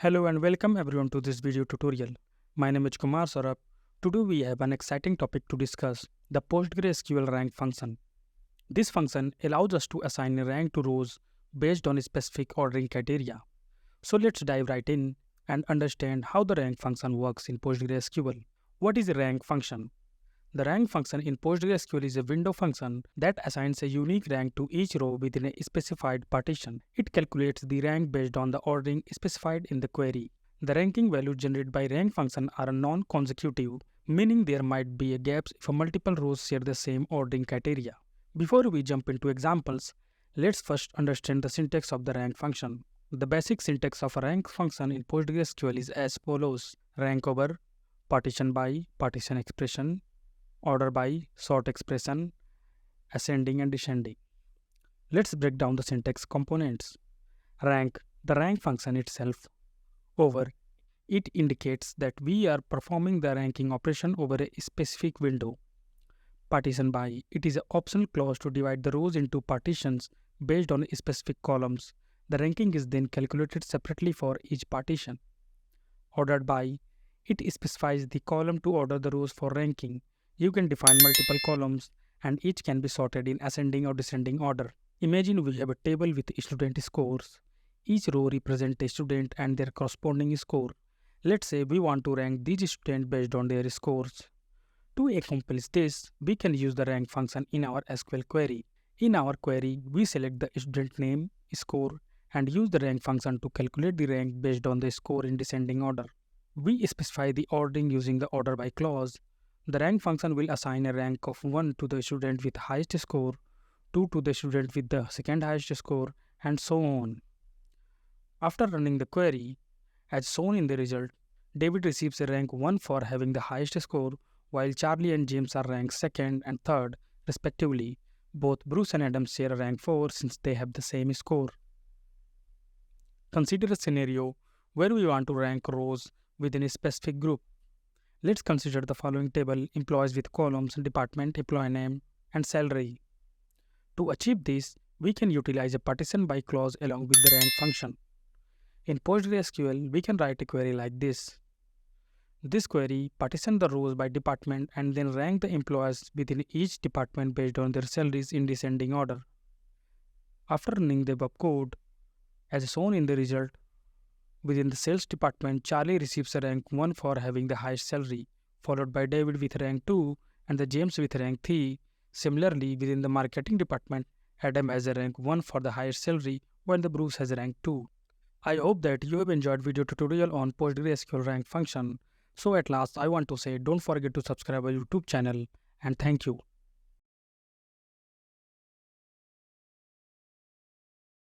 Hello and welcome everyone to this video tutorial. My name is Kumar Saurabh. Today we have an exciting topic to discuss, the PostgreSQL rank function. This function allows us to assign a rank to rows based on a specific ordering criteria. So let's dive right in and understand how the rank function works in PostgreSQL. What is a rank function? The rank function in PostgreSQL is a window function that assigns a unique rank to each row within a specified partition. It calculates the rank based on the ordering specified in the query. The ranking values generated by rank function are non-consecutive, meaning there might be a gaps if multiple rows share the same ordering criteria. Before we jump into examples, let's first understand the syntax of the rank function. The basic syntax of a rank function in PostgreSQL is as follows: rank over, partition by, partition expression, order by, sort expression, ascending and descending. Let's break down the syntax components. Rank, the rank function itself. Over, it indicates that we are performing the ranking operation over a specific window. Partition by, it is an optional clause to divide the rows into partitions based on specific columns. The ranking is then calculated separately for each partition. Ordered by, it specifies the column to order the rows for ranking. You can define multiple columns and each can be sorted in ascending or descending order. Imagine we have a table with student scores. Each row represents a student and their corresponding score. Let's say we want to rank these students based on their scores. To accomplish this, we can use the rank function in our SQL query. In our query, we select the student name, score, and use the rank function to calculate the rank based on the score in descending order. We specify the ordering using the order by clause. The rank function will assign a rank of 1 to the student with highest score, 2 to the student with the second highest score, and so on. After running the query, as shown in the result, David receives a rank 1 for having the highest score, while Charlie and James are ranked 2nd and 3rd, respectively. Both Bruce and Adam share a rank 4 since they have the same score. Consider a scenario where we want to rank rows within a specific group. Let's consider the following table: employees with columns, department, employee name, and salary. To achieve this, we can utilize a partition by clause along with the rank function. In PostgreSQL, we can write a query like this. This query partitions the rows by department and then rank the employees within each department based on their salaries in descending order. After running the above code, as shown in the result, within the sales department, Charlie receives a rank 1 for having the highest salary, followed by David with rank 2 and the James with rank 3. Similarly, within the marketing department, Adam has a rank 1 for the highest salary, while the Bruce has a rank 2. I hope that you have enjoyed video tutorial on PostgreSQL rank function. So at last, I want to say don't forget to subscribe our YouTube channel, and thank you.